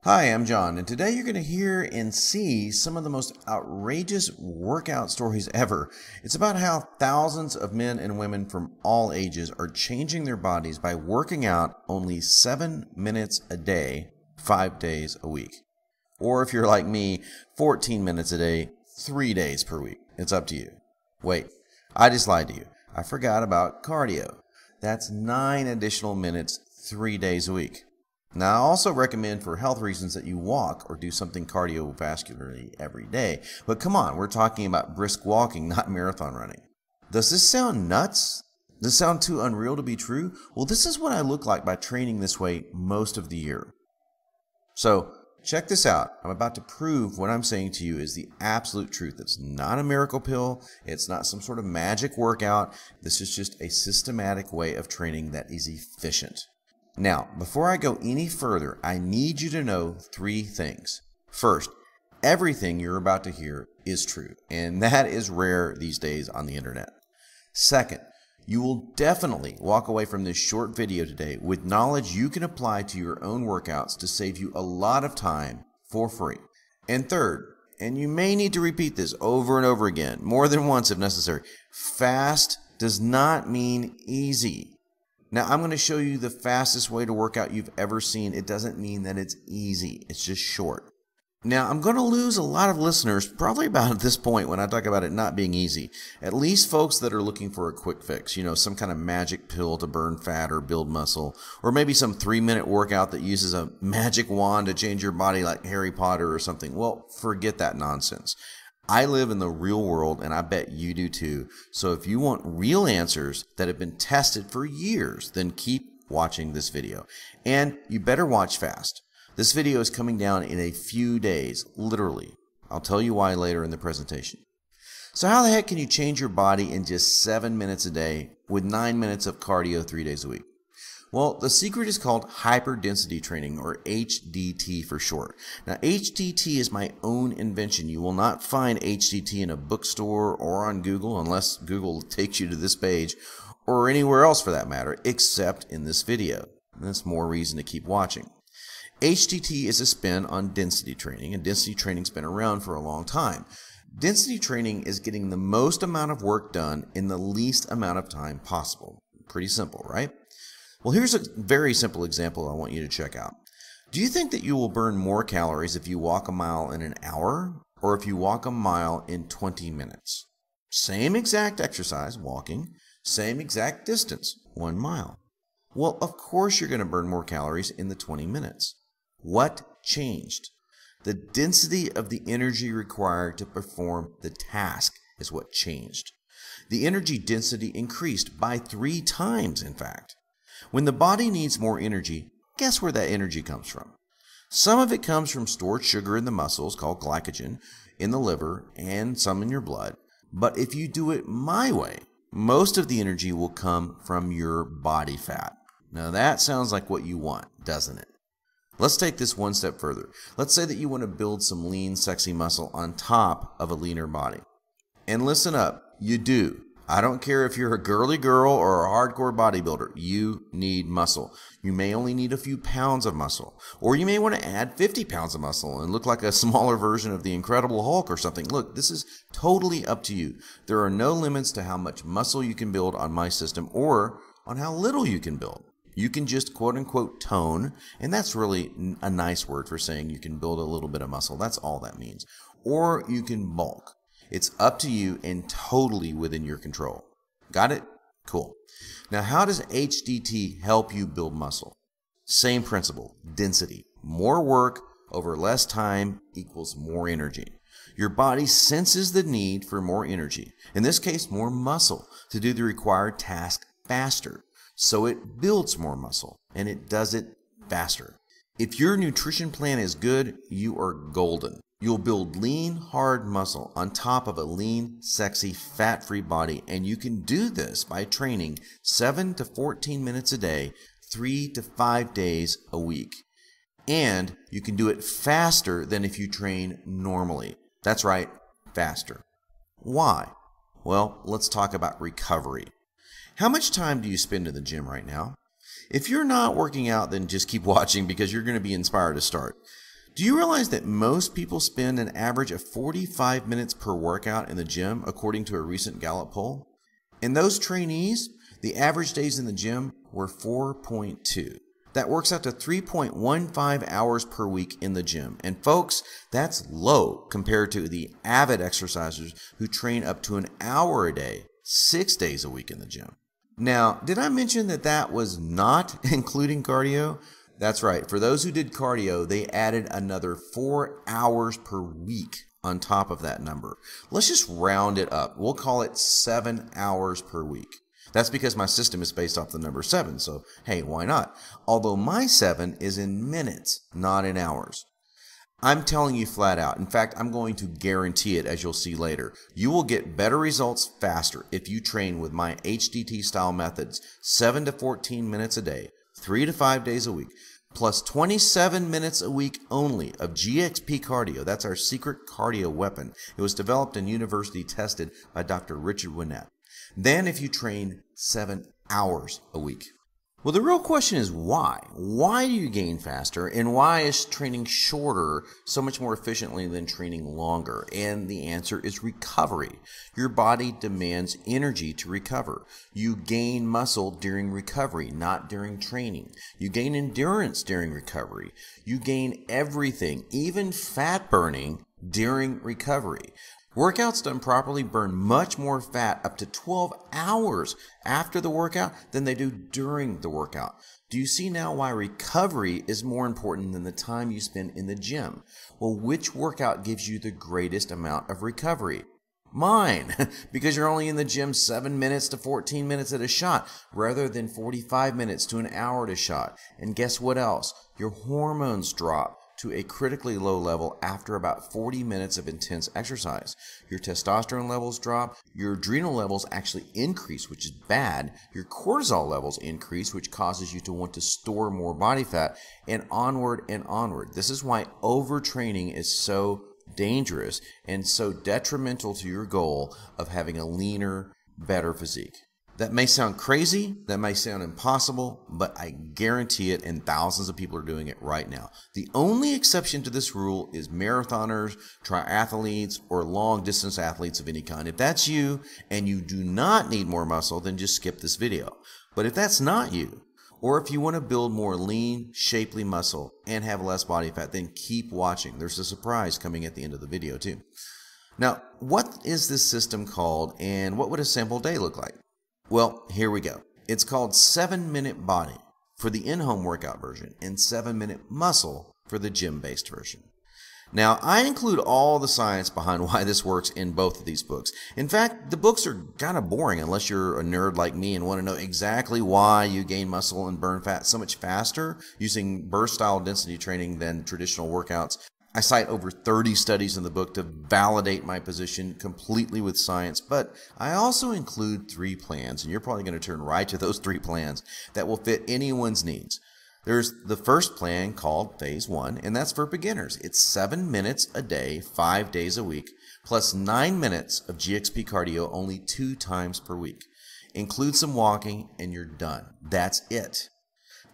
Hi, I'm John, and today you're going to hear and see some of the most outrageous workout stories ever. It's about how thousands of men and women from all ages are changing their bodies by working out only 7 minutes a day, 5 days a week. Or if you're like me, 14 minutes a day, 3 days per week. It's up to you. Wait, I just lied to you. I forgot about cardio. That's 9 additional minutes, 3 days a week. Now, I also recommend for health reasons that you walk or do something cardiovascularly every day. But come on, we're talking about brisk walking, not marathon running. Does this sound nuts? Does this sound too unreal to be true? Well, this is what I look like by training this way most of the year. So, check this out. I'm about to prove what I'm saying to you is the absolute truth. It's not a miracle pill. It's not some sort of magic workout. This is just a systematic way of training that is efficient. Now, before I go any further, I need you to know 3 things. First, everything you're about to hear is true, and that is rare these days on the internet. Second, you will definitely walk away from this short video today with knowledge you can apply to your own workouts to save you a lot of time for free. And third, and you may need to repeat this over and over again, more than once if necessary, fast does not mean easy. Now, I'm going to show you the fastest way to work out you've ever seen. It doesn't mean that it's easy. It's just short. Now, I'm going to lose a lot of listeners probably about at this point when I talk about it not being easy. At least folks that are looking for a quick fix, some kind of magic pill to burn fat or build muscle, or maybe some 3-minute workout that uses a magic wand to change your body like Harry Potter or something. Well, forget that nonsense. I live in the real world, and I bet you do too. So if you want real answers that have been tested for years, then keep watching this video. And you better watch fast. This video is coming down in a few days, literally. I'll tell you why later in the presentation. So how the heck can you change your body in just 7 minutes a day with 9 minutes of cardio 3 days a week? Well, the secret is called hyperdensity training, or HDT for short. Now, HDT is my own invention. You will not find HDT in a bookstore or on Google, unless Google takes you to this page, or anywhere else for that matter, except in this video. And that's more reason to keep watching. HDT is a spin on density training, and density training's been around for a long time. Density training is getting the most amount of work done in the least amount of time possible. Pretty simple, right? Well, here's a very simple example I want you to check out. Do you think that you will burn more calories if you walk a mile in an hour or if you walk a mile in 20 minutes? Same exact exercise, walking, same exact distance, 1 mile. Well, of course you're going to burn more calories in the 20 minutes. What changed? The density of the energy required to perform the task is what changed. The energy density increased by 3 times, in fact. When the body needs more energy, guess where that energy comes from? Some of it comes from stored sugar in the muscles, called glycogen, in the liver, and some in your blood. But if you do it my way, most of the energy will come from your body fat. Now that sounds like what you want, doesn't it? Let's take this one step further. Let's say that you want to build some lean, sexy muscle on top of a leaner body. And listen up, you do. I don't care if you're a girly girl or a hardcore bodybuilder, you need muscle. You may only need a few pounds of muscle, or you may want to add 50 pounds of muscle and look like a smaller version of the Incredible Hulk or something. Look, this is totally up to you. There are no limits to how much muscle you can build on my system or on how little you can build. You can just quote unquote tone, and that's really a nice word for saying you can build a little bit of muscle. That's all that means. Or you can bulk. It's up to you and totally within your control. Got it? Cool. Now, how does HDT help you build muscle? Same principle, density. More work over less time equals more energy. Your body senses the need for more energy, in this case, more muscle, to do the required task faster. So it builds more muscle, and it does it faster. If your nutrition plan is good, you are golden. You'll build lean, hard muscle on top of a lean, sexy, fat-free body, and you can do this by training 7 to 14 minutes a day, 3 to 5 days a week. And you can do it faster than if you train normally. That's right, faster. Why? Well, let's talk about recovery. How much time do you spend in the gym right now? If you're not working out, then just keep watching because you're going to be inspired to start. Do you realize that most people spend an average of 45 minutes per workout in the gym, according to a recent Gallup poll? In those trainees, the average days in the gym were 4.2. That works out to 3.15 hours per week in the gym. And folks, that's low compared to the avid exercisers who train up to an hour a day, 6 days a week in the gym. Now, did I mention that that was not including cardio? That's right. For those who did cardio, they added another 4 hours per week on top of that number. Let's just round it up. We'll call it 7 hours per week. That's because my system is based off the number 7, so hey, why not? Although my 7 is in minutes, not in hours. I'm telling you flat out, in fact, I'm going to guarantee it, as you'll see later. You will get better results faster if you train with my HDT style methods, 7 to 14 minutes a day, 3 to 5 days a week, plus 27 minutes a week only of GXP cardio. That's our secret cardio weapon. It was developed and university tested by Dr. Richard Winnett. Than if you train 7 hours a week. Well, the real question is why? Why do you gain faster, and why is training shorter so much more efficiently than training longer? And the answer is recovery. Your body demands energy to recover. You gain muscle during recovery, not during training. You gain endurance during recovery. You gain everything, even fat burning, during recovery. Workouts done properly burn much more fat up to 12 hours after the workout than they do during the workout. Do you see now why recovery is more important than the time you spend in the gym? Well, which workout gives you the greatest amount of recovery? Mine, because you're only in the gym 7 minutes to 14 minutes at a shot rather than 45 minutes to an hour at a shot. And guess what else? Your hormones drop to a critically low level after about 40 minutes of intense exercise. Your testosterone levels drop, your adrenal levels actually increase, which is bad, your cortisol levels increase, which causes you to want to store more body fat, and onward and onward. This is why overtraining is so dangerous and so detrimental to your goal of having a leaner, better physique. That may sound crazy, that may sound impossible, but I guarantee it, and thousands of people are doing it right now. The only exception to this rule is marathoners, triathletes, or long-distance athletes of any kind. If that's you and you do not need more muscle, then just skip this video. But if that's not you, or if you want to build more lean, shapely muscle and have less body fat, then keep watching. There's a surprise coming at the end of the video too. Now, what is this system called, and what would a sample day look like? Well, here we go. It's called 7-Minute Body for the in-home workout version and 7-Minute Muscle for the gym-based version. Now, I include all the science behind why this works in both of these books. In fact, the books are kind of boring unless you're a nerd like me and want to know exactly why you gain muscle and burn fat so much faster using burst-style density training than traditional workouts. I cite over 30 studies in the book to validate my position completely with science, but I also include 3 plans, and you're probably going to turn right to those 3 plans that will fit anyone's needs. There's the first plan called Phase 1, and that's for beginners. It's 7 minutes a day, 5 days a week, plus 9 minutes of GXP cardio only 2 times per week. Include some walking, and you're done. That's it.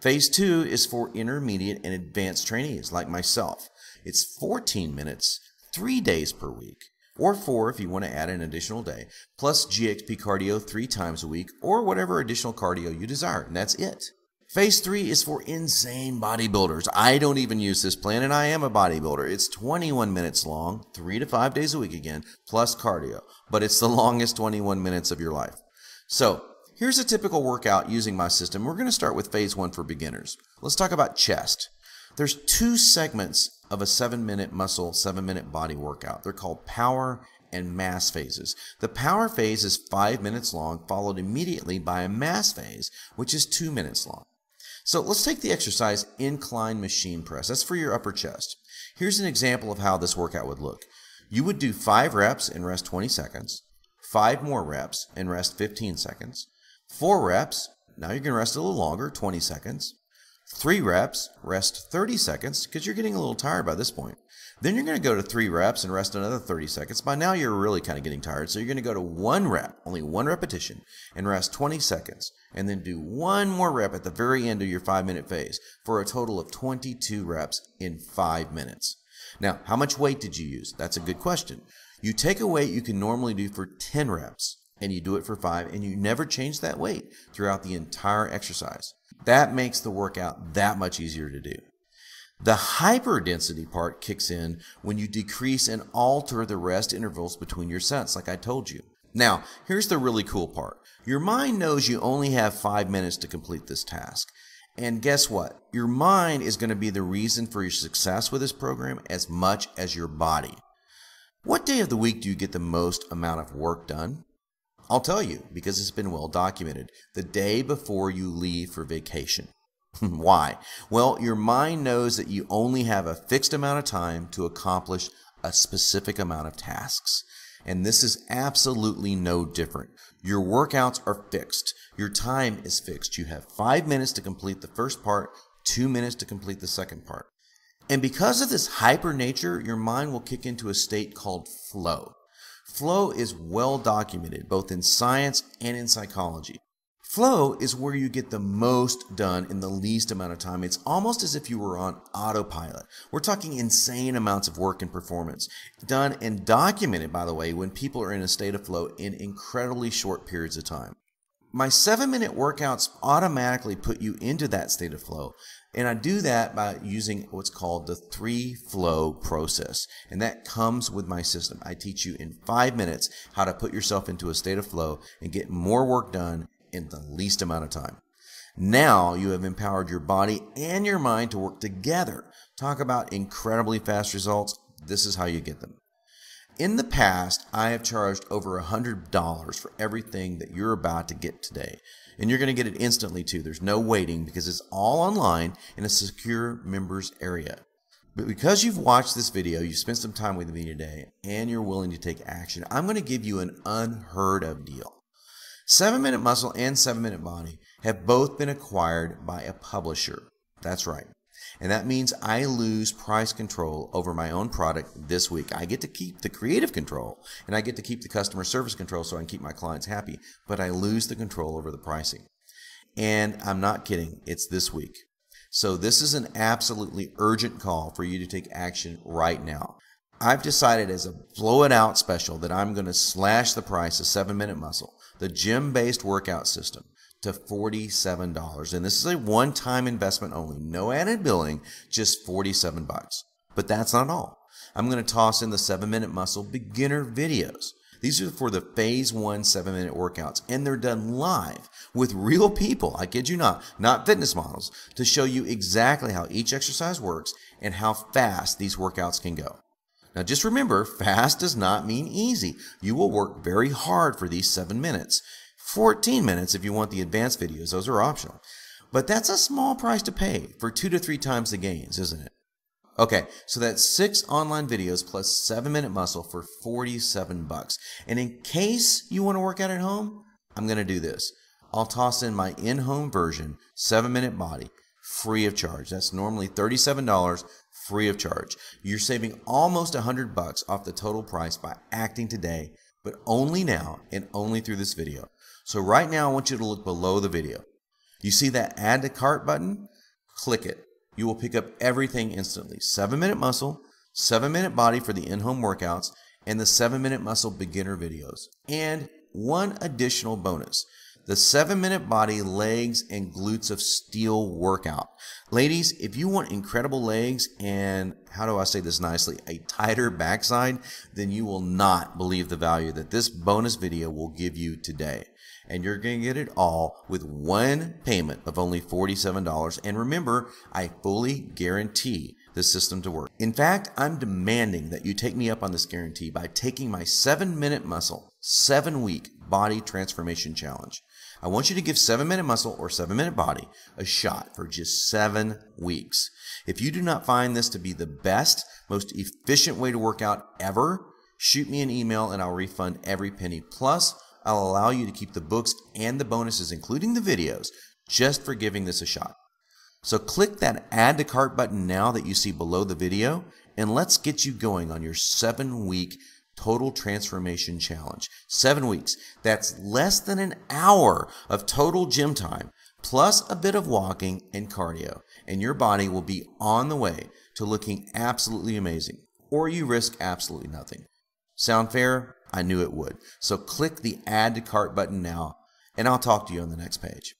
Phase 2 is for intermediate and advanced trainees like myself. It's 14 minutes, 3 days per week, or 4 if you want to add an additional day, plus GXP cardio 3 times a week, or whatever additional cardio you desire, and that's it. Phase 3 is for insane bodybuilders. I don't even use this plan, and I am a bodybuilder. It's 21 minutes long, 3 to 5 days a week again, plus cardio, but it's the longest 21 minutes of your life. So, here's a typical workout using my system. We're going to start with Phase 1 for beginners. Let's talk about chest. There's 2 segments of a 7-minute muscle, 7-minute body workout. They're called power and mass phases. The power phase is 5 minutes long, followed immediately by a mass phase, which is 2 minutes long. So let's take the exercise incline machine press. That's for your upper chest. Here's an example of how this workout would look. You would do 5 reps and rest 20 seconds, 5 more reps and rest 15 seconds, 4 reps, now you're going to rest a little longer, 20 seconds, 3 reps, rest 30 seconds because you're getting a little tired by this point. Then you're going to go to 3 reps and rest another 30 seconds. By now you're really kind of getting tired. So you're going to go to 1 rep, only 1 repetition, and rest 20 seconds. And then do 1 more rep at the very end of your 5-minute phase for a total of 22 reps in 5 minutes. Now, how much weight did you use? That's a good question. You take a weight you can normally do for 10 reps, and you do it for 5, and you never change that weight throughout the entire exercise. That makes the workout that much easier to do. The hyperdensity part kicks in when you decrease and alter the rest intervals between your sets, like I told you. Now, here's the really cool part. Your mind knows you only have 5 minutes to complete this task. And guess what? Your mind is going to be the reason for your success with this program as much as your body. What day of the week do you get the most amount of work done? I'll tell you, because it's been well documented. The day before you leave for vacation. Why? Well, your mind knows that you only have a fixed amount of time to accomplish a specific amount of tasks. And this is absolutely no different. Your workouts are fixed. Your time is fixed. You have 5 minutes to complete the first part, 2 minutes to complete the second part. And because of this hyper nature, your mind will kick into a state called flow. Flow is well documented both in science and in psychology. Flow is where you get the most done in the least amount of time. It's almost as if you were on autopilot. We're talking insane amounts of work and performance. Done and documented, by the way, when people are in a state of flow in incredibly short periods of time. My 7-minute workouts automatically put you into that state of flow. And I do that by using what's called the 3-flow process. And that comes with my system. I teach you in 5 minutes how to put yourself into a state of flow and get more work done in the least amount of time. Now you have empowered your body and your mind to work together. Talk about incredibly fast results. This is how you get them. In the past, I have charged over $100 for everything that you're about to get today. And you're going to get it instantly too. There's no waiting because it's all online in a secure members area. But because you've watched this video, you've spent some time with me today, and you're willing to take action, I'm going to give you an unheard of deal. 7-Minute Muscle and 7-Minute Body have both been acquired by a publisher. That's right. And that means I lose price control over my own product this week. I get to keep the creative control, and I get to keep the customer service control so I can keep my clients happy, but I lose the control over the pricing. And I'm not kidding, it's this week. So this is an absolutely urgent call for you to take action right now. I've decided as a blow it out special that I'm going to slash the price of 7-Minute Muscle, the gym-based workout system, to $47. And this is a one-time investment only. No added billing, just $47. But that's not all. I'm going to toss in the 7-Minute Muscle beginner videos. These are for the phase 1 7-minute workouts, and they're done live with real people, I kid you not fitness models, to show you exactly how each exercise works and how fast these workouts can go. Now just remember, fast does not mean easy. You will work very hard for these 7 minutes. 14 minutes if you want the advanced videos, those are optional. But that's a small price to pay for 2 to 3 times the gains, isn't it? Okay, so that's 6 online videos plus 7-Minute Muscle for $47. And in case you want to work out at home, I'm going to do this. I'll toss in my in-home version, 7-Minute Body, free of charge. That's normally $37, free of charge. You're saving almost $100 off the total price by acting today, but only now and only through this video. So right now, I want you to look below the video. You see that Add to Cart button? Click it. You will pick up everything instantly. 7-Minute Muscle, 7-Minute Body for the in-home workouts, and the 7-Minute Muscle beginner videos. And one additional bonus, the 7-Minute Body legs and glutes of steel workout. Ladies, if you want incredible legs and, how do I say this nicely, a tighter backside, then you will not believe the value that this bonus video will give you today. And you're going to get it all with one payment of only $47. And remember, I fully guarantee the system to work. In fact, I'm demanding that you take me up on this guarantee by taking my 7-Minute Muscle 7-week body transformation challenge. I want you to give 7-Minute Muscle or 7-Minute Body a shot for just 7 weeks. If you do not find this to be the best, most efficient way to work out ever, shoot me an email and I'll refund every penny. Plus, I'll allow you to keep the books and the bonuses, including the videos, just for giving this a shot. So click that add to cart button now that you see below the video, and let's get you going on your 7-week total transformation challenge. 7 weeks. That's less than an hour of total gym time, plus a bit of walking and cardio, and your body will be on the way to looking absolutely amazing, or you risk absolutely nothing. Sound fair? I knew it would. So click the add to cart button now, and I'll talk to you on the next page.